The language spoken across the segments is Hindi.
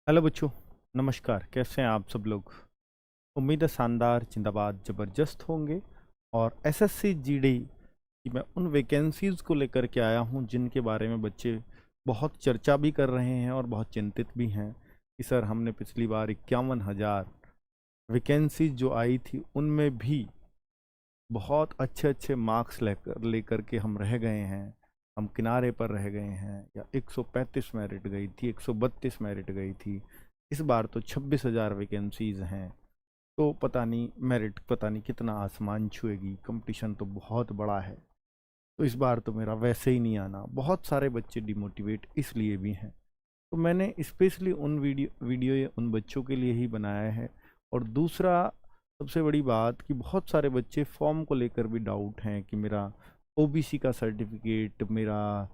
हेलो बच्चों, नमस्कार। कैसे हैं आप सब लोग? उम्मीद है शानदार, जिंदाबाद, ज़बरदस्त होंगे। और एसएससी जीडी की मैं उन वैकेंसीज़ को लेकर के आया हूं जिनके बारे में बच्चे बहुत चर्चा भी कर रहे हैं और बहुत चिंतित भी हैं कि सर हमने पिछली बार 51,000 वैकेंसीज जो आई थी उनमें भी बहुत अच्छे अच्छे मार्क्स लेकर के हम रह गए हैं, हम किनारे पर रह गए हैं। या 135 मेरिट गई थी, 132 मेरिट गई थी। इस बार तो 26,000 वैकेंसीज हैं। तो पता नहीं मेरिट पता नहीं कितना आसमान छुएगी, कंपटीशन तो बहुत बड़ा है। तो इस बार तो मेरा वैसे ही नहीं आना। बहुत सारे बच्चे डिमोटिवेट इसलिए भी हैं। तो मैंने स्पेशली उन वीडियो ये उन बच्चों के लिए ही बनाया है। और दूसरा सबसे बड़ी बात कि बहुत सारे बच्चे फॉर्म को लेकर भी डाउट हैं कि मेरा ओबीसी का सर्टिफिकेट, मेरा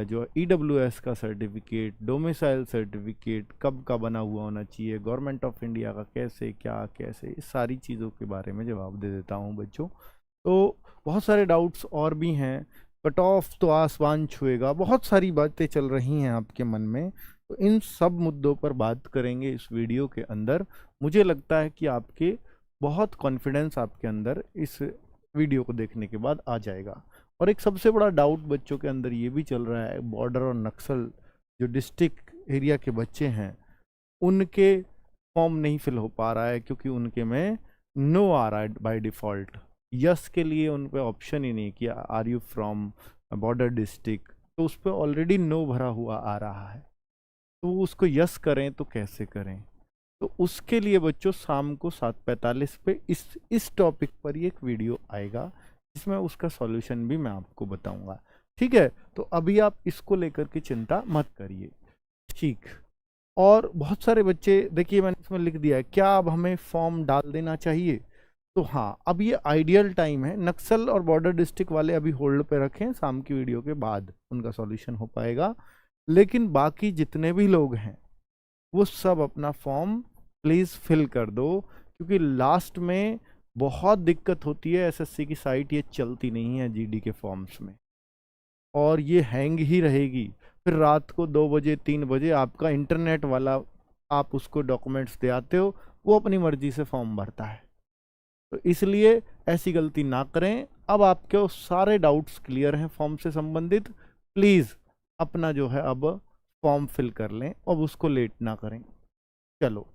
जो ईडब्ल्यूएस का सर्टिफिकेट, डोमिसाइल सर्टिफिकेट कब का बना हुआ होना चाहिए, गवर्नमेंट ऑफ इंडिया का कैसे क्या कैसे, इस सारी चीज़ों के बारे में जवाब दे देता हूँ बच्चों। तो बहुत सारे डाउट्स और भी हैं। कट ऑफ तो आसमान छुएगा, बहुत सारी बातें चल रही हैं आपके मन में। तो इन सब मुद्दों पर बात करेंगे इस वीडियो के अंदर। मुझे लगता है कि आपके बहुत कॉन्फिडेंस आपके अंदर इस वीडियो को देखने के बाद आ जाएगा। और एक सबसे बड़ा डाउट बच्चों के अंदर ये भी चल रहा है, बॉर्डर और नक्सल जो डिस्ट्रिक्ट एरिया के बच्चे हैं उनके फॉर्म नहीं फिल हो पा रहा है क्योंकि उनके में नो आ रहा है बाय डिफ़ॉल्ट। यस के लिए उन पे ऑप्शन ही नहीं कि are you from border district, तो उस पर ऑलरेडी नो भरा हुआ आ रहा है। तो उसको यस करें तो कैसे करें? तो उसके लिए बच्चों शाम को 7:45 पे इस टॉपिक पर ही एक वीडियो आएगा जिसमें उसका सॉल्यूशन भी मैं आपको बताऊंगा। ठीक है, तो अभी आप इसको लेकर के चिंता मत करिए। ठीक। और बहुत सारे बच्चे, देखिए मैंने इसमें लिख दिया है, क्या अब हमें फॉर्म डाल देना चाहिए? तो हाँ, अब ये आइडियल टाइम है। नक्सल और बॉर्डर डिस्ट्रिक्ट वाले अभी होल्ड पे रखें, शाम की वीडियो के बाद उनका सॉल्यूशन हो पाएगा। लेकिन बाकी जितने भी लोग हैं वो सब अपना फॉर्म प्लीज़ फिल कर दो, क्योंकि लास्ट में बहुत दिक्कत होती है। एसएससी की साइट ये चलती नहीं है जीडी के फॉर्म्स में, और ये हैंग ही रहेगी। फिर रात को 2 बजे 3 बजे आपका इंटरनेट वाला, आप उसको डॉक्यूमेंट्स दे आते हो, वो अपनी मर्जी से फॉर्म भरता है। तो इसलिए ऐसी गलती ना करें। अब आपके सारे डाउट्स क्लियर हैं फॉर्म से संबंधित। प्लीज़ अपना जो है अब फॉर्म फिल कर लें और उसको लेट ना करें। चलो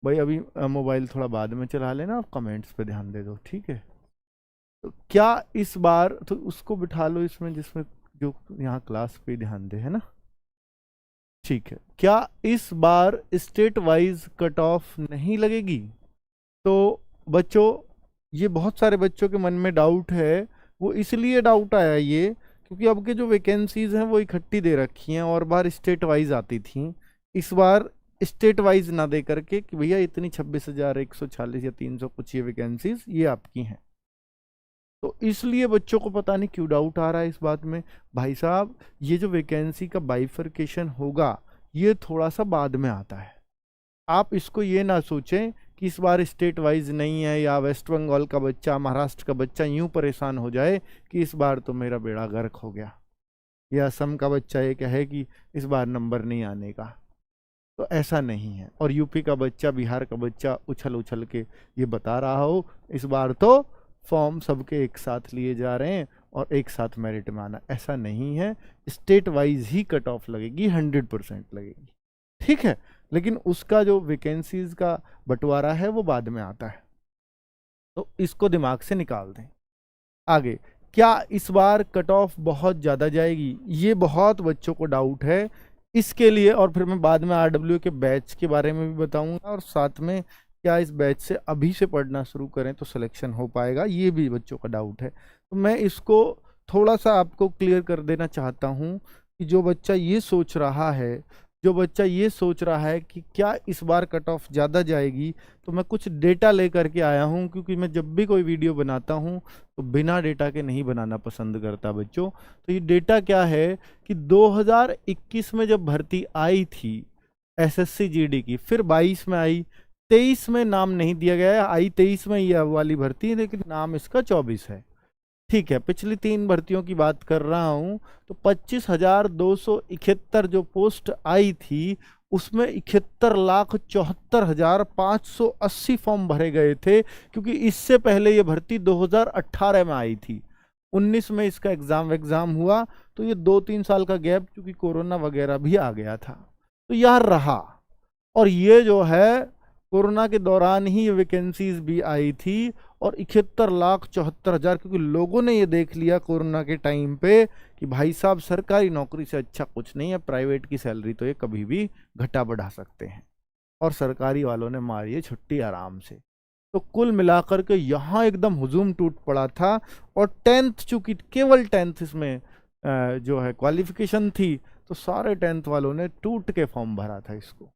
भाई, अभी मोबाइल थोड़ा बाद में चला लेना और कमेंट्स पे ध्यान दे दो, ठीक है? तो क्या इस बार तो उसको बिठा लो इसमें जिसमें जो यहाँ क्लास पे ध्यान दे, है ना? ठीक है। क्या इस बार स्टेट वाइज कट ऑफ नहीं लगेगी? तो बच्चों, ये बहुत सारे बच्चों के मन में डाउट है। वो इसलिए डाउट आया ये क्योंकि अब के जो वैकेंसीज हैं वो इकट्ठी दे रखी हैं, और बार स्टेट वाइज आती थी। इस बार स्टेट वाइज ना दे करके कि भैया इतनी 26,140 या 300 कुछ ये वैकेंसीज ये आपकी हैं। तो इसलिए बच्चों को पता नहीं क्यों डाउट आ रहा है इस बात में। भाई साहब, ये जो वैकेंसी का बाइफरकेशन होगा ये थोड़ा सा बाद में आता है। आप इसको ये ना सोचें कि इस बार स्टेट वाइज नहीं है, या वेस्ट बंगाल का बच्चा, महाराष्ट्र का बच्चा यूं परेशान हो जाए कि इस बार तो मेरा बेड़ा गर्क हो गया, या असम का बच्चा ये कहे कि इस बार नंबर नहीं आने का। तो ऐसा नहीं है। और यूपी का बच्चा, बिहार का बच्चा उछल उछल के ये बता रहा हो इस बार तो फॉर्म सबके एक साथ लिए जा रहे हैं और एक साथ मेरिट में आना, ऐसा नहीं है। स्टेट वाइज ही कट ऑफ लगेगी, 100% लगेगी, ठीक है? लेकिन उसका जो वैकेंसीज का बंटवारा है वो बाद में आता है, तो इसको दिमाग से निकाल दें। आगे, क्या इस बार कट ऑफ बहुत ज़्यादा जाएगी? ये बहुत बच्चों को डाउट है। इसके लिए और फिर मैं बाद में आरडब्ल्यू के बैच के बारे में भी बताऊंगा, और साथ में क्या इस बैच से अभी से पढ़ना शुरू करें तो सिलेक्शन हो पाएगा, ये भी बच्चों का डाउट है। तो मैं इसको थोड़ा सा आपको क्लियर कर देना चाहता हूँ कि जो बच्चा ये सोच रहा है कि क्या इस बार कट ऑफ ज़्यादा जाएगी, तो मैं कुछ डेटा लेकर के आया हूँ। क्योंकि मैं जब भी कोई वीडियो बनाता हूँ तो बिना डेटा के नहीं बनाना पसंद करता बच्चों। तो ये डेटा क्या है कि 2021 में जब भर्ती आई थी एसएससी जीडी की, फिर 22 में आई, 23 में नाम नहीं दिया गया है। आई 23 में ये वाली भर्ती, लेकिन नाम इसका 24 है, ठीक है? पिछली 3 भर्तियों की बात कर रहा हूं। तो 25,271 जो पोस्ट आई थी उसमें 71,74,580 फॉर्म भरे गए थे, क्योंकि इससे पहले ये भर्ती 2018 में आई थी। 19 में इसका एग्जाम हुआ, तो ये 2-3 साल का गैप, क्योंकि कोरोना वगैरह भी आ गया था, तो यह रहा। और ये जो है कोरोना के दौरान ही ये वैकेंसीज भी आई थी, और 71,74,000, क्योंकि लोगों ने ये देख लिया कोरोना के टाइम पे कि भाई साहब सरकारी नौकरी से अच्छा कुछ नहीं है, प्राइवेट की सैलरी तो ये कभी भी घटा बढ़ा सकते हैं, और सरकारी वालों ने मारी है छुट्टी आराम से। तो कुल मिलाकर के यहाँ एकदम हुजूम टूट पड़ा था। और 10th, चूंकि केवल 10th इसमें जो है क्वालिफिकेशन थी, तो सारे 10th वालों ने टूट के फॉर्म भरा था इसको।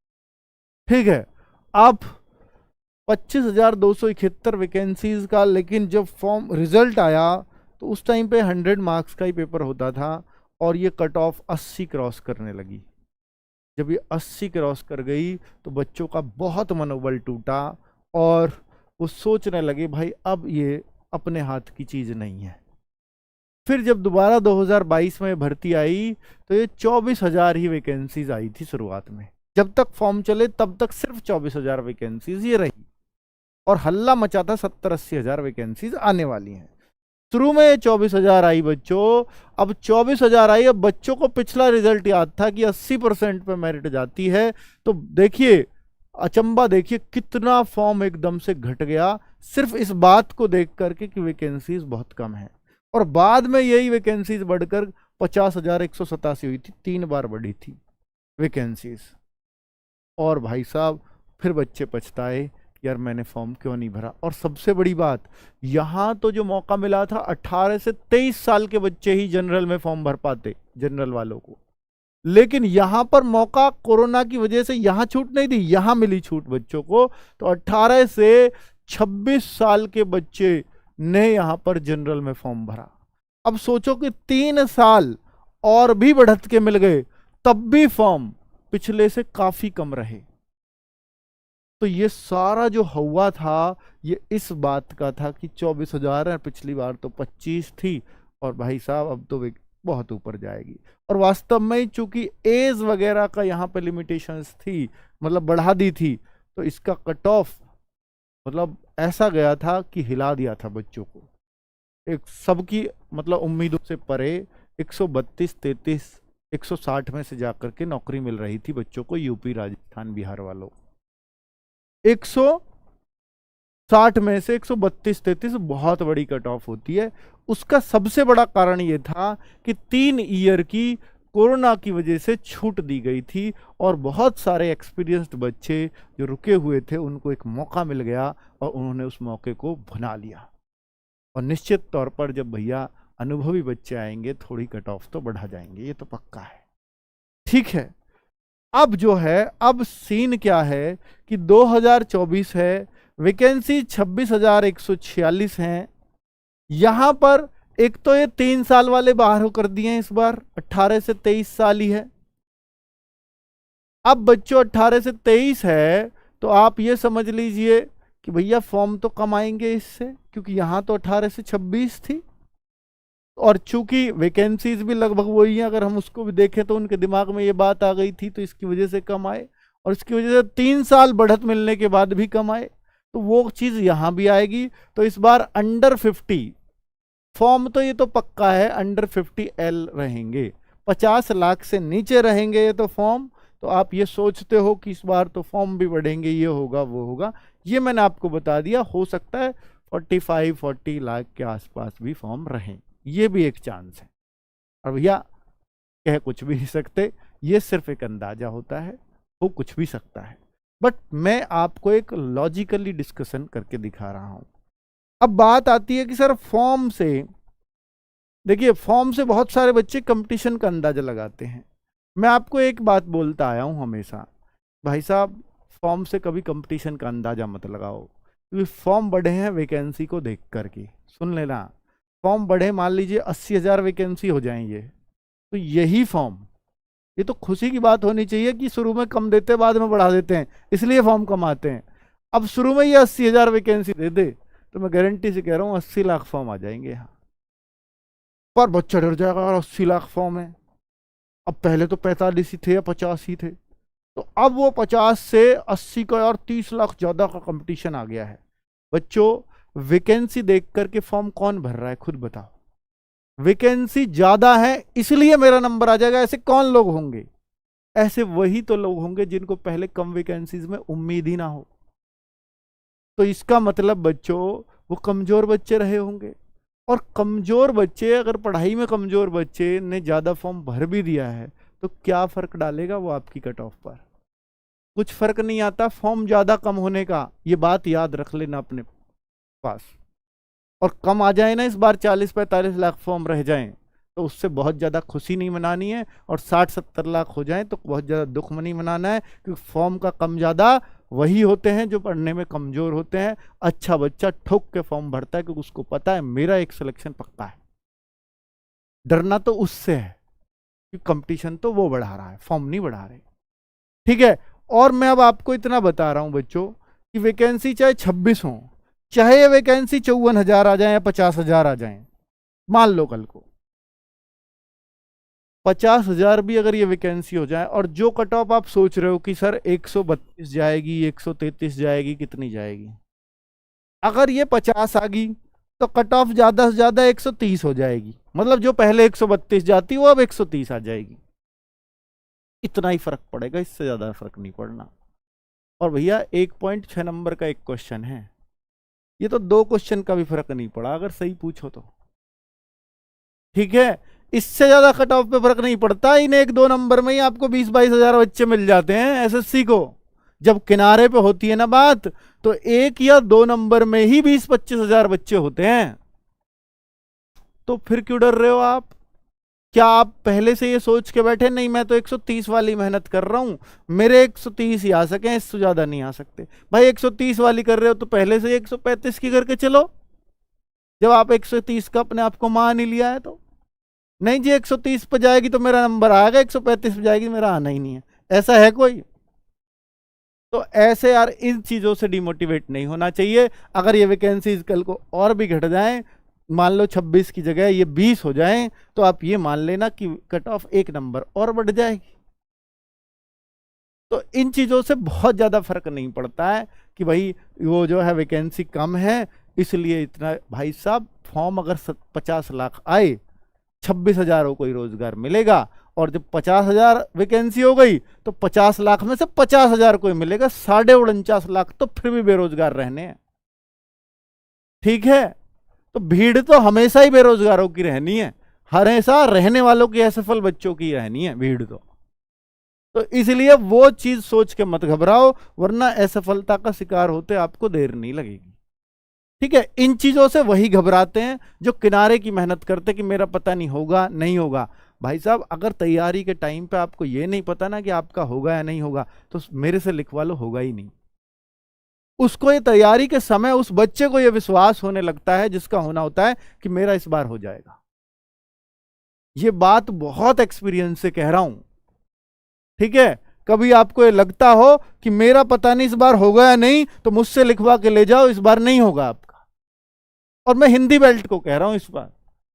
ठीक है, अब 25,271 वैकेंसीज का, लेकिन जब फॉर्म रिजल्ट आया तो उस टाइम पे 100 मार्क्स का ही पेपर होता था, और ये कट ऑफ 80 क्रॉस करने लगी। जब ये 80 क्रॉस कर गई तो बच्चों का बहुत मनोबल टूटा, और वो सोचने लगे भाई अब ये अपने हाथ की चीज़ नहीं है। फिर जब दोबारा 2022 में भर्ती आई तो ये 24,000 ही वैकेंसीज आई थी शुरुआत में। जब तक फॉर्म चले तब तक सिर्फ 24,000 वैकेंसीज ये रही, और हल्ला मचा था 70-80 हज़ार वैकेंसीज आने वाली हैं। शुरू में 24,000 आई बच्चों, अब 24,000 आई। अब बच्चों को पिछला रिजल्ट याद था कि 80% पे मेरिट जाती है, तो देखिए अचंबा, देखिए कितना फॉर्म एकदम से घट गया, सिर्फ इस बात को देख करके कि वैकेंसीज बहुत कम है। और बाद में यही वैकेंसीज बढ़कर 50,187 हुई थी, 3 बार बढ़ी थी वैकेंसीज। और भाई साहब फिर बच्चे पछताए, यार मैंने फॉर्म क्यों नहीं भरा। और सबसे बड़ी बात, यहाँ तो जो मौका मिला था 18 से 23 साल के बच्चे ही जनरल में फॉर्म भर पाते, जनरल वालों को, लेकिन यहाँ पर मौका कोरोना की वजह से यहाँ छूट नहीं दी, यहाँ मिली छूट बच्चों को। तो 18 से 26 साल के बच्चे ने यहाँ पर जनरल में फॉर्म भरा। अब सोचो कि 3 साल और भी बढ़त के मिल गए, तब भी फॉर्म पिछले से काफी कम रहे। तो ये सारा जो हुआ था ये इस बात का था कि 24,000 है, पिछली बार तो 25 थी, और भाई साहब अब तो बहुत ऊपर जाएगी। और वास्तव में चूंकि एज वगैरह का यहाँ पे लिमिटेशंस थी, मतलब बढ़ा दी थी, तो इसका कट ऑफ मतलब ऐसा गया था कि हिला दिया था बच्चों को, एक सबकी मतलब उम्मीदों से परे। 132, 33, 160 में से जाकर के नौकरी मिल रही थी बच्चों को, यूपी, राजस्थान, बिहार वालों। 160 में से 132, 33 बहुत बड़ी कट ऑफ होती है। उसका सबसे बड़ा कारण ये था कि 3 ईयर की कोरोना की वजह से छूट दी गई थी, और बहुत सारे एक्सपीरियंस्ड बच्चे जो रुके हुए थे उनको एक मौका मिल गया, और उन्होंने उस मौके को भुना लिया। और निश्चित तौर पर जब भैया अनुभवी बच्चे आएंगे, थोड़ी कट ऑफ तो बढ़ा जाएंगे, ये तो पक्का है। ठीक है, अब जो है, अब सीन क्या है कि 2024 है, वैकेंसी 26,146 हैं। यहां पर एक तो ये 3 साल वाले बाहर हो कर दिए हैं, इस बार 18 से 23 साल ही है। अब बच्चों 18 से 23 है, तो आप ये समझ लीजिए कि भैया फॉर्म तो कम आएंगे इससे, क्योंकि यहां तो 18 से 26 थी, और चूंकि वैकेंसीज भी लगभग वही है, अगर हम उसको भी देखें तो उनके दिमाग में ये बात आ गई थी, तो इसकी वजह से कम आए। और इसकी वजह से 3 साल बढ़त मिलने के बाद भी कम आए, तो वो चीज़ यहाँ भी आएगी। तो इस बार अंडर 50 फॉर्म, तो ये तो पक्का है अंडर 50 एल रहेंगे, 50 लाख से नीचे रहेंगे ये तो फॉर्म। तो आप ये सोचते हो कि इस बार तो फॉर्म भी बढ़ेंगे, ये होगा वो होगा, ये मैंने आपको बता दिया। हो सकता है 45-40 लाख के आसपास भी फॉर्म रहें, ये भी एक चांस है। और भैया कह कुछ भी नहीं सकते, ये सिर्फ एक अंदाजा होता है, हो कुछ भी सकता है। बट मैं आपको एक लॉजिकली डिस्कशन करके दिखा रहा हूं। अब बात आती है कि सर फॉर्म से, देखिए फॉर्म से बहुत सारे बच्चे कंपटीशन का अंदाजा लगाते हैं। मैं आपको एक बात बोलता आया हूं हमेशा, भाई साहब फॉर्म से कभी कंपटीशन का अंदाजा मत लगाओ, क्योंकि फॉर्म बढ़े हैं वैकेंसी को देख करके। सुन लेना, फॉर्म बढ़े, मान लीजिए 80,000 वैकेंसी हो जाएंगे, तो यही फॉर्म, ये तो खुशी की बात होनी चाहिए कि शुरू में कम देते बाद में बढ़ा देते हैं, इसलिए फॉर्म कम आते हैं। अब शुरू में ये 80,000 वैकेंसी दे दे तो मैं गारंटी से कह रहा हूँ 80 लाख फॉर्म आ जाएंगे यहाँ पर। बच्चा डर जाएगा, और 80 लाख फॉर्म है। अब पहले तो 45 ही थे या 50 ही थे, तो अब वो 50 से 80 का और 30 लाख ज्यादा का कंपटीशन आ गया है। बच्चों, वैकेंसी देख करके फॉर्म कौन भर रहा है, खुद बताओ। वैकेंसी ज्यादा है इसलिए मेरा नंबर आ जाएगा, ऐसे कौन लोग होंगे? ऐसे वही तो लोग होंगे जिनको पहले कम वैकेंसीज में उम्मीद ही ना हो। तो इसका मतलब बच्चों, वो कमजोर बच्चे रहे होंगे। और कमजोर बच्चे, अगर पढ़ाई में कमजोर बच्चे ने ज्यादा फॉर्म भर भी दिया है तो क्या फर्क डालेगा वो आपकी कट ऑफ पर? कुछ फर्क नहीं आता फॉर्म ज्यादा कम होने का, ये बात याद रख लेना अपने पास। और कम आ जाए ना, इस बार 40-45 लाख फॉर्म रह जाएं तो उससे बहुत ज्यादा खुशी नहीं मनानी है, और 60-70 लाख हो जाएं तो बहुत ज्यादा दुख नहीं मनाना है, क्योंकि फॉर्म का कम ज्यादा वही होते हैं जो पढ़ने में कमजोर होते हैं। अच्छा बच्चा ठोक के फॉर्म भरता है क्योंकि उसको पता है मेरा एक सिलेक्शन पक्का है। डरना तो उससे है कि कंपटीशन तो वो बढ़ा रहा है, फॉर्म नहीं बढ़ा रहे। ठीक है। और मैं अब आपको इतना बता रहा हूं बच्चों कि वैकेंसी चाहे 26 हो, चाहे ये वैकेंसी 54,000 आ जाए या 50,000 आ जाए, मान लो कल को 50,000 भी अगर ये वैकेंसी हो जाए, और जो कट ऑफ आप सोच रहे हो कि सर 132 जाएगी, 133 जाएगी, कितनी जाएगी, अगर ये 50 आ गई तो कट ऑफ ज्यादा से ज्यादा 130 हो जाएगी। मतलब जो पहले 132 जाती वो अब 130 आ जाएगी। इतना ही फर्क पड़ेगा, इससे ज्यादा फर्क नहीं पड़ना। और भैया 1.6 नंबर का एक क्वेश्चन है, ये तो 2 क्वेश्चन का भी फर्क नहीं पड़ा अगर सही पूछो तो। ठीक है, इससे ज्यादा कट ऑफ पे फर्क नहीं पड़ता। इन 1-2 नंबर में ही आपको 20-22 हजार बच्चे मिल जाते हैं एसएससी को। जब किनारे पे होती है ना बात, तो 1 या 2 नंबर में ही 20-25 हजार बच्चे होते हैं। तो फिर क्यों डर रहे हो आप? क्या आप पहले से ये सोच के बैठे नहीं मैं तो 130 वाली मेहनत कर रहा हूं, मेरे 130 ही आ सके, इससे ज्यादा नहीं आ सकते? भाई 130 वाली कर रहे हो तो पहले से 135 की करके चलो, जब आप 130 का अपने आप को मान ही लिया है तो। नहीं जी 130 पे जाएगी तो मेरा नंबर आएगा, 135 पे जाएगी मेरा आना ही नहीं है, ऐसा है कोई? तो ऐसे यार इन चीजों से डिमोटिवेट नहीं होना चाहिए। अगर ये वैकेंसीज कल को और भी घट जाएं, मान लो 26 की जगह ये 20 हो जाएं, तो आप ये मान लेना कि कट ऑफ 1 नंबर और बढ़ जाएगी। तो इन चीजों से बहुत ज्यादा फर्क नहीं पड़ता है कि भाई वो जो है वैकेंसी कम है इसलिए इतना। भाई साहब फॉर्म अगर 50 लाख आए, 26,000 को कोई रोजगार मिलेगा, और जब 50,000 वैकेंसी हो गई तो 50 लाख में से 50,000 को ही मिलेगा, 49.5 लाख तो फिर भी बेरोजगार रहने हैं। ठीक है, तो भीड़ तो हमेशा ही बेरोजगारों की रहनी है, हमेशा रहने वालों की, असफल बच्चों की रहनी है भीड़ तो इसलिए वो चीज सोच के मत घबराओ, वरना असफलता का शिकार होते आपको देर नहीं लगेगी। ठीक है, इन चीजों से वही घबराते हैं जो किनारे की मेहनत करते कि मेरा पता नहीं होगा नहीं होगा। भाई साहब अगर तैयारी के टाइम पे आपको ये नहीं पता ना कि आपका होगा या नहीं होगा, तो मेरे से लिखवा लो, होगा ही नहीं। उसको ये तैयारी के समय उस बच्चे को ये विश्वास होने लगता है जिसका होना होता है कि मेरा इस बार हो जाएगा। ये बात बहुत एक्सपीरियंस से कह रहा हूं। ठीक है, कभी आपको ये लगता हो कि मेरा पता नहीं इस बार होगा या नहीं, तो मुझसे लिखवा के ले जाओ, इस बार नहीं होगा आपका। और मैं हिंदी बेल्ट को कह रहा हूं इस बार,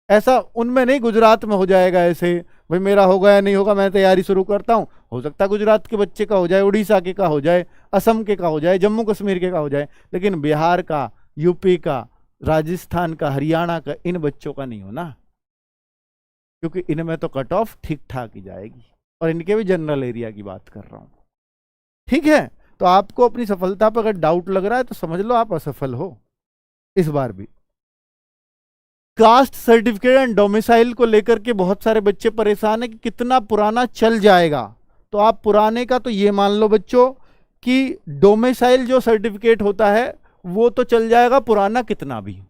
ऐसा उनमें नहीं गुजरात में हो जाएगा ऐसे, भाई मेरा होगा या नहीं होगा, मैं तैयारी शुरू करता हूं, हो सकता है गुजरात के बच्चे का हो जाए, उड़ीसा के का हो जाए, असम के का हो जाए, जम्मू कश्मीर के का हो जाए, लेकिन बिहार का, यूपी का, राजस्थान का, हरियाणा का, इन बच्चों का नहीं होना, क्योंकि इनमें तो कट ऑफ ठीक ठाक ही जाएगी। और इनके भी जनरल एरिया की बात कर रहा हूं। ठीक है, तो आपको अपनी सफलता पर अगर डाउट लग रहा है तो समझ लो आप असफल हो इस बार भी। कास्ट सर्टिफिकेट एंड डोमिसाइल को लेकर के बहुत सारे बच्चे परेशान है कि कितना पुराना चल जाएगा। तो आप पुराने का तो ये मान लो बच्चों कि डोमिसाइल जो सर्टिफिकेट होता है वो तो चल जाएगा, पुराना कितना भी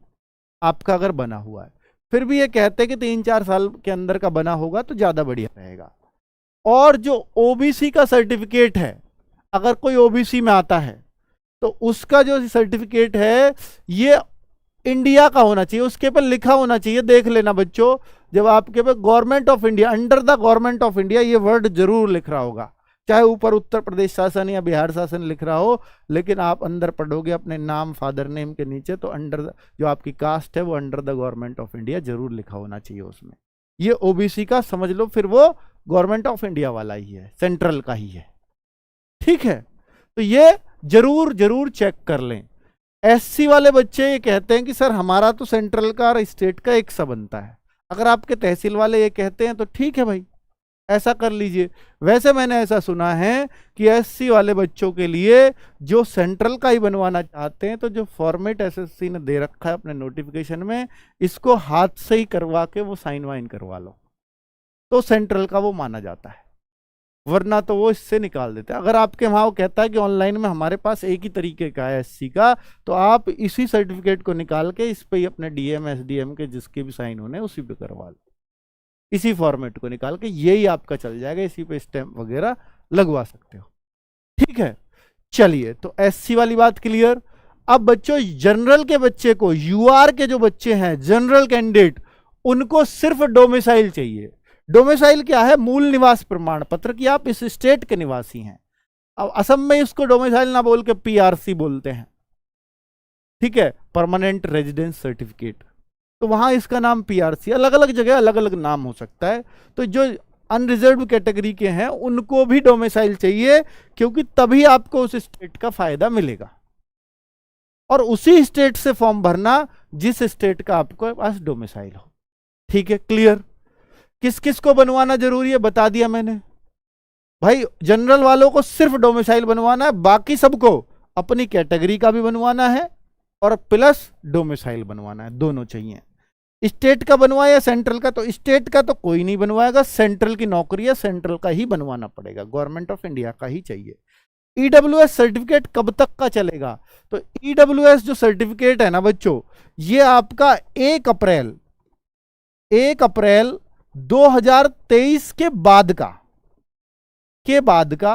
आपका अगर बना हुआ है। फिर भी ये कहते हैं कि 3-4 साल के अंदर का बना होगा तो ज्यादा बढ़िया रहेगा। और जो ओबीसी का सर्टिफिकेट है, अगर कोई ओबीसी में आता है तो उसका जो सर्टिफिकेट है ये इंडिया का होना चाहिए, उसके पर लिखा होना चाहिए। देख लेना बच्चों, जब आपके पे government of India, under the government of India, ये वर्ड जरूर लिख रहा होगा, चाहे ऊपर उत्तर प्रदेश शासन या बिहार शासन लिख रहा हो, लेकिन आप अंदर पढ़ोगे अपने नाम फादर नेम के नीचे तो अंडर जो आपकी कास्ट है वो under the government of India जरूर लिखा होना चाहिए उसमें। ये ओबीसी का समझ लो, फिर वो गवर्नमेंट ऑफ इंडिया वाला ही है, सेंट्रल का ही है। ठीक है, तो ये जरूर जरूर चेक कर लें। एससी वाले बच्चे ये कहते हैं कि सर हमारा तो सेंट्रल का और स्टेट का एक सा बनता है। अगर आपके तहसील वाले ये कहते हैं तो ठीक है भाई, ऐसा कर लीजिए। वैसे मैंने ऐसा सुना है कि एससी वाले बच्चों के लिए जो सेंट्रल का ही बनवाना चाहते हैं, तो जो फॉर्मेट एसएससी ने दे रखा है अपने नोटिफिकेशन में, इसको हाथ से ही करवा के वो साइन वाइन करवा लो, तो सेंट्रल का वो माना जाता है, वरना तो वो इससे निकाल देते हैं। अगर आपके वहाँ वो कहता है कि ऑनलाइन में हमारे पास एक ही तरीके का है एससी का, तो आप इसी सर्टिफिकेट को निकाल के इस पे ही अपने डीएम एसडीएम के जिसके भी साइन होने उसी पे करवा लो, इसी फॉर्मेट को निकाल के यही आपका चल जाएगा, इसी पे स्टैम्प वगैरह लगवा सकते हो। ठीक है, चलिए, तो एससी वाली बात क्लियर। अब बच्चों जनरल के बच्चे को, यूआर के जो बच्चे हैं जनरल कैंडिडेट, उनको सिर्फ डोमिसाइल चाहिए। डोमिसाइल क्या है? मूल निवास प्रमाण पत्र कि आप इस स्टेट के निवासी हैं। अब असम में इसको डोमिसाइल ना बोल के पीआरसी बोलते हैं, ठीक है, परमानेंट रेजिडेंस सर्टिफिकेट, तो वहां इसका नाम पीआरसी, अलग अलग जगह अलग अलग नाम हो सकता है। तो जो अनरिजर्व कैटेगरी के हैं उनको भी डोमिसाइल चाहिए, क्योंकि तभी आपको उस स्टेट का फायदा मिलेगा, और उसी स्टेट से फॉर्म भरना जिस स्टेट का आपको पास डोमिसाइल हो। ठीक है, क्लियर। किस किस को बनवाना जरूरी है बता दिया मैंने भाई। जनरल वालों को सिर्फ डोमिसाइल बनवाना है, बाकी सबको अपनी कैटेगरी का भी बनवाना है और प्लस डोमिसाइल बनवाना है, दोनों चाहिए। स्टेट का बनवाया या सेंट्रल का? तो स्टेट का तो कोई नहीं बनवाएगा, सेंट्रल की नौकरी है, सेंट्रल का ही बनवाना पड़ेगा, गवर्नमेंट ऑफ इंडिया का ही चाहिए। ईडब्ल्यूएस सर्टिफिकेट कब तक का चलेगा? तो ईडब्ल्यूएस जो सर्टिफिकेट है ना बच्चों, ये आपका 1 अप्रैल 2023 के बाद का,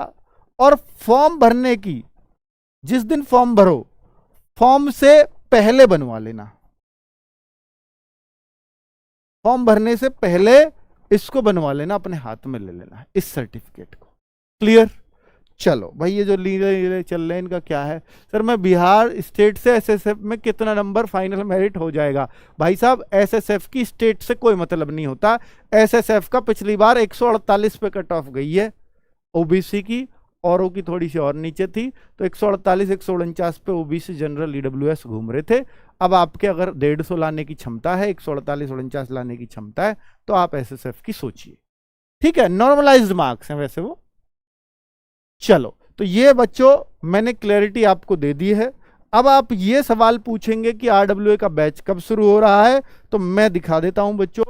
और फॉर्म भरने की जिस दिन फॉर्म भरो, फॉर्म से पहले बनवा लेना, फॉर्म भरने से पहले इसको बनवा लेना, अपने हाथ में ले लेना इस सर्टिफिकेट को। क्लियर? चलो भाई, ये जो लीगल चल रहे हैं इनका क्या है? सर मैं बिहार स्टेट से एसएसएफ में कितना नंबर फाइनल मेरिट हो जाएगा? भाई साहब, एसएसएफ की स्टेट से कोई मतलब नहीं होता। एसएसएफ का पिछली बार 148 पे कट ऑफ गई है ओबीसी की, औरों की थोड़ी सी और नीचे थी, तो 148 149 पे ओबीसी जनरल ईडब्ल्यूएस घूम रहे थे। अब आपके अगर 150 लाने की क्षमता है, 148 49 लाने की क्षमता है, तो आप एसएसएफ की सोचिए। ठीक है, नॉर्मलाइज्ड मार्क्स हैं वैसे वो। चलो, तो ये बच्चों मैंने क्लैरिटी आपको दे दी है। अब आप ये सवाल पूछेंगे कि आरडब्ल्यूए का बैच कब शुरू हो रहा है, तो मैं दिखा देता हूं बच्चों।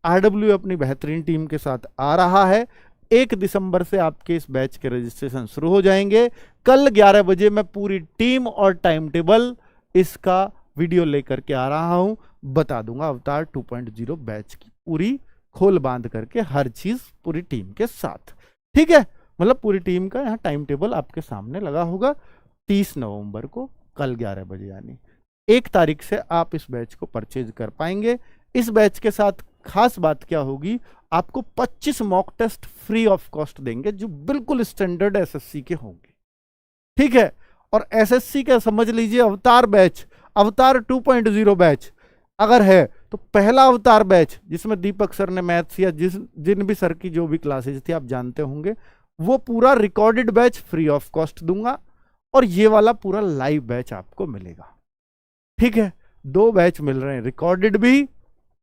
आरडब्ल्यूए अपनी बेहतरीन टीम के साथ आ रहा है। 1 दिसंबर से आपके इस बैच के रजिस्ट्रेशन शुरू हो जाएंगे। कल 11 बजे मैं पूरी टीम और टाइम टेबल इसका वीडियो लेकर के आ रहा हूं, बता दूंगा अवतार 2.0 बैच की पूरी खोल बांध करके, हर चीज पूरी टीम के साथ। ठीक है, मतलब पूरी टीम का यहाँ टाइम टेबल आपके सामने लगा होगा। 30 नवंबर को कल 11 बजे, यानी 1 तारीख से आप इस बैच को परचेज कर पाएंगे। इस बैच के साथ खास बात क्या होगी, आपको 25 mock test free of cost देंगे, जो बिल्कुल स्टैंडर्ड एसएससी के होंगे। ठीक है, और एसएससी का समझ लीजिए अवतार बैच, अवतार 2.0 बैच अगर है, तो पहला अवतार बैच जिसमें दीपक सर ने मैथ्स या जिन भी सर की जो भी क्लासेज थी आप जानते होंगे, वो पूरा recorded batch free of cost दूंगा, और ये वाला पूरा लाइव बैच आपको मिलेगा। ठीक है, 2 बैच मिल रहे हैं, रिकॉर्डेड भी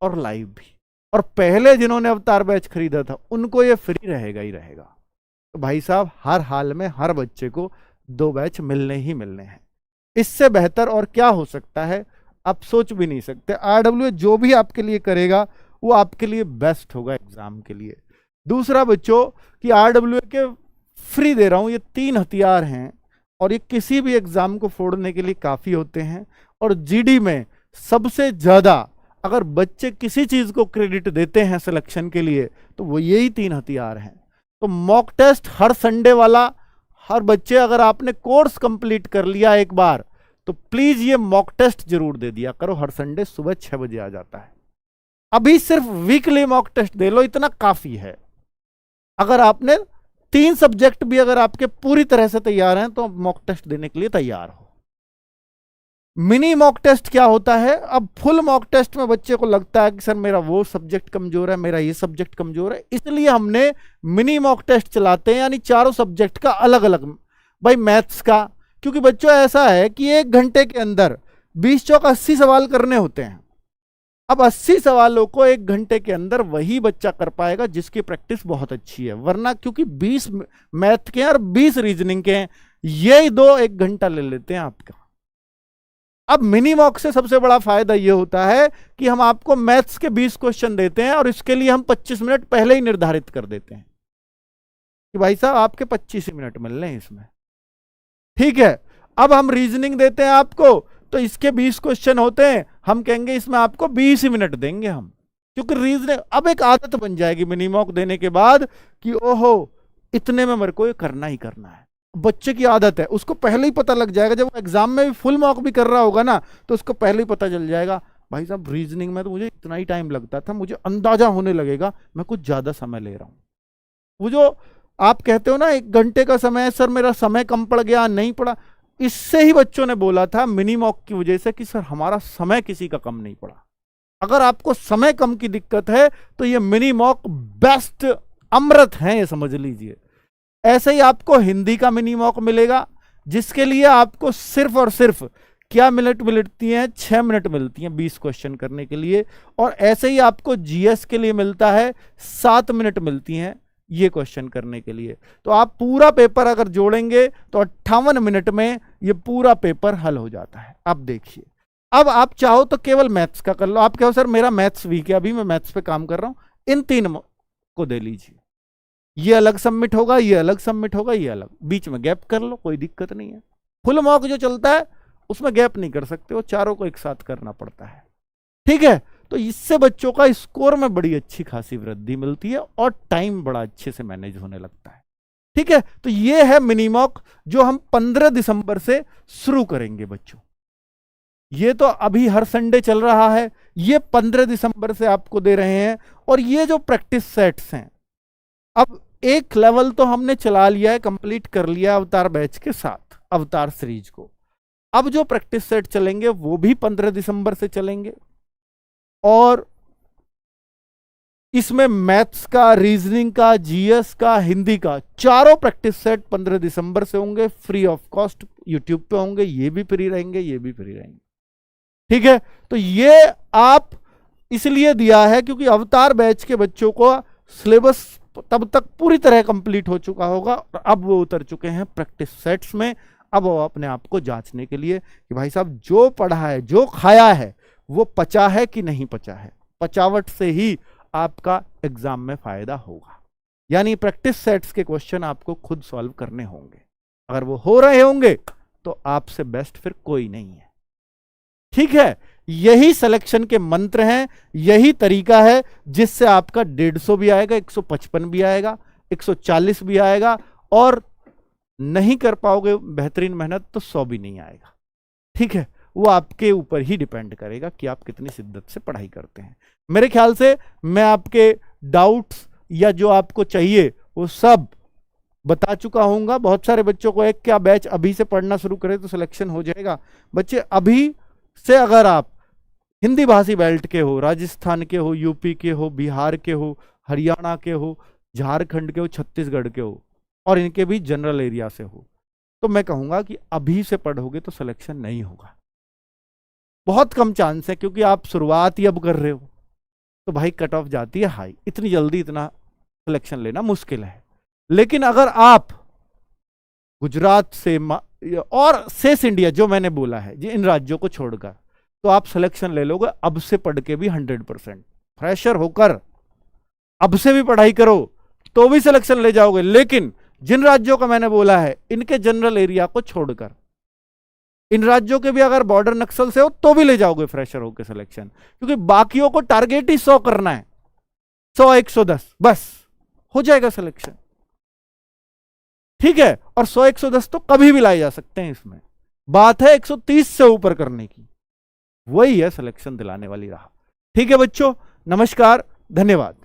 और लाइव भी। और पहले जिन्होंने अवतार बैच खरीदा था उनको ये फ्री रहेगा ही रहेगा। तो भाई साहब, हर हाल में हर बच्चे को 2 बैच मिलने ही मिलने हैं। इससे बेहतर और क्या हो सकता है, आप सोच भी नहीं सकते। आरडब्ल्यूए जो भी आपके लिए करेगा वो आपके लिए बेस्ट होगा एग्जाम के लिए। दूसरा बच्चों कि आरडब्ल्यूए के फ्री दे रहा हूं, ये 3 हथियार हैं, और ये किसी भी एग्जाम को फोड़ने के लिए काफी होते हैं। और जीडी में सबसे ज्यादा अगर बच्चे किसी चीज को क्रेडिट देते हैं सिलेक्शन के लिए, तो वो यही 3 हथियार हैं। तो मॉक टेस्ट हर संडे वाला, हर बच्चे अगर आपने कोर्स कंप्लीट कर लिया एक बार, तो प्लीज ये मॉक टेस्ट जरूर दे दिया करो। हर संडे सुबह 6 बजे आ जाता है। अभी सिर्फ वीकली मॉक टेस्ट दे लो, इतना काफी है। अगर आपने 3 सब्जेक्ट भी अगर आपके पूरी तरह से तैयार हैं, तो मॉक टेस्ट देने के लिए तैयार हो। मिनी मॉक टेस्ट क्या होता है? अब फुल मॉक टेस्ट में बच्चे को लगता है कि सर मेरा वो सब्जेक्ट कमजोर है, मेरा ये सब्जेक्ट कमजोर है, इसलिए हमने मिनी मॉक टेस्ट चलाते हैं, यानी चारों सब्जेक्ट का अलग अलग भाई मैथ्स का, क्योंकि बच्चों ऐसा है कि 1 घंटे के अंदर 20 चौक 80 सवाल करने होते हैं। अब 80 सवालों को 1 घंटे के अंदर वही बच्चा कर पाएगा जिसकी प्रैक्टिस बहुत अच्छी है, वरना क्योंकि 20 मैथ के हैं और 20 रीजनिंग के हैं, यही दो 1 घंटा ले लेते हैं आपका। अब मिनी मॉक से सबसे बड़ा फायदा यह होता है कि हम आपको मैथ्स के 20 क्वेश्चन देते हैं और इसके लिए हम 25 मिनट पहले ही निर्धारित कर देते हैं कि भाई साहब आपके 25 ही मिनट मिल रहे हैं इसमें, ठीक है। अब हम रीजनिंग देते हैं आपको, तो इसके 20 क्वेश्चन होते हैं, हम कहेंगे इसमें आपको 20 ही मिनट देंगे हम, क्योंकि रीजनिंग अब एक आदत बन जाएगी मिनी मॉक देने के बाद कि ओहो इतने में मेरे को ये करना ही करना है। बच्चे की आदत है, उसको पहले ही पता लग जाएगा, जब वो एग्जाम में भी फुल मॉक भी कर रहा होगा ना, तो उसको पहले ही पता चल जाएगा भाई साहब रीजनिंग में तो मुझे इतना ही टाइम लगता था, मुझे अंदाजा होने लगेगा मैं कुछ ज्यादा समय ले रहा हूं। वो जो आप कहते हो ना 1 घंटे का समय, सर मेरा समय कम पड़ गया, नहीं पड़ा, इससे ही बच्चों ने बोला था मिनी मॉक की वजह से कि सर हमारा समय किसी का कम नहीं पड़ा। अगर आपको समय कम की दिक्कत है तो ये मिनी मॉक बेस्ट अमृत है, ये समझ लीजिए। ऐसे ही आपको हिंदी का मिनी मॉक मिलेगा, जिसके लिए आपको सिर्फ और सिर्फ क्या मिनट मिलती हैं, 6 मिनट मिलती हैं 20 क्वेश्चन करने के लिए। और ऐसे ही आपको जीएस के लिए मिलता है 7 मिनट मिलती हैं ये क्वेश्चन करने के लिए। तो आप पूरा पेपर अगर जोड़ेंगे तो 58 मिनट में ये पूरा पेपर हल हो जाता है। अब देखिए, अब आप चाहो तो केवल मैथ्स का कर लो, आप कहो सर मेरा मैथ्स वीक है, अभी मैं मैथ्स पे काम कर रहा हूं, इन 3 को दे लीजिए, ये अलग सबमिट होगा, ये अलग सबमिट होगा, ये अलग, बीच में गैप कर लो, कोई दिक्कत नहीं है। फुल मॉक जो चलता है उसमें गैप नहीं कर सकते, वो चारों को एक साथ करना पड़ता है, ठीक है। तो इससे बच्चों का स्कोर में बड़ी अच्छी खासी वृद्धि मिलती है और टाइम बड़ा अच्छे से मैनेज होने लगता है, ठीक है। तो ये है मिनी मॉक जो हम 15 दिसंबर से शुरू करेंगे बच्चों। ये तो अभी हर संडे चल रहा है, ये 15 दिसंबर से आपको दे रहे हैं। और ये जो प्रैक्टिस सेट्स हैं, अब एक लेवल तो हमने चला लिया है, कंप्लीट कर लिया अवतार बैच के साथ, अवतार सीरीज को। अब जो प्रैक्टिस सेट चलेंगे वो भी 15 दिसंबर से चलेंगे, और इसमें मैथ्स का, रीजनिंग का, जीएस का, हिंदी का, चारों प्रैक्टिस सेट 15 दिसंबर से होंगे, फ्री ऑफ कॉस्ट यूट्यूब पे होंगे। ये भी फ्री रहेंगे, ये भी फ्री रहेंगे, ठीक है। तो ये आप इसलिए दिया है क्योंकि अवतार बैच के बच्चों को सिलेबस तब तक पूरी तरह कंप्लीट हो चुका होगा और अब वो उतर चुके हैं प्रैक्टिस सेट्स में। अब वो अपने आप को जांचने के लिए कि भाई साहब जो पढ़ा है, जो खाया है, वो पचा है कि नहीं पचा है। पचावट से ही आपका एग्जाम में फायदा होगा, यानी प्रैक्टिस सेट्स के क्वेश्चन आपको खुद सॉल्व करने होंगे। अगर वो हो रहे होंगे तो आपसे बेस्ट फिर कोई नहीं है, ठीक है। यही सिलेक्शन के मंत्र हैं, यही तरीका है जिससे आपका 150 भी आएगा, 155 भी आएगा, 140 भी आएगा, और नहीं कर पाओगे बेहतरीन मेहनत तो 100 भी नहीं आएगा, ठीक है। वो आपके ऊपर ही डिपेंड करेगा कि आप कितनी शिद्दत से पढ़ाई करते हैं। मेरे ख्याल से मैं आपके डाउट्स या जो आपको चाहिए वो सब बता चुका हूंगा। बहुत सारे बच्चों को एक क्या बैच अभी से पढ़ना शुरू करें तो सिलेक्शन हो जाएगा। बच्चे अभी से अगर आप हिंदी भाषी बेल्ट के हो, राजस्थान के हो, यूपी के हो, बिहार के हो, हरियाणा के हो, झारखंड के हो, छत्तीसगढ़ के हो, और इनके भी जनरल एरिया से हो, तो मैं कहूंगा कि अभी से पढ़ोगे तो सिलेक्शन नहीं होगा, बहुत कम चांस है, क्योंकि आप शुरुआत ही अब कर रहे हो तो भाई कट ऑफ जाती है हाई, इतनी जल्दी इतना सिलेक्शन लेना मुश्किल है। लेकिन अगर आप गुजरात से और शेष इंडिया जो मैंने बोला है जी, इन राज्यों को छोड़कर, तो आप सिलेक्शन ले लोगे अब से पढ़ के भी 100%। फ्रेशर होकर अब से भी पढ़ाई करो तो भी सिलेक्शन ले जाओगे, लेकिन जिन राज्यों का मैंने बोला है इनके जनरल एरिया को छोड़कर, इन राज्यों के भी अगर बॉर्डर नक्सल से हो तो भी ले जाओगे फ्रेशर होकर सिलेक्शन, क्योंकि बाकियों को टारगेट ही 100 करना है, 100 110 बस हो जाएगा सिलेक्शन, ठीक है। और 100 110 तो कभी भी लाए जा सकते हैं, इसमें बात है 130 से ऊपर करने की, वही है सिलेक्शन दिलाने वाली राह, ठीक है बच्चों। नमस्कार, धन्यवाद।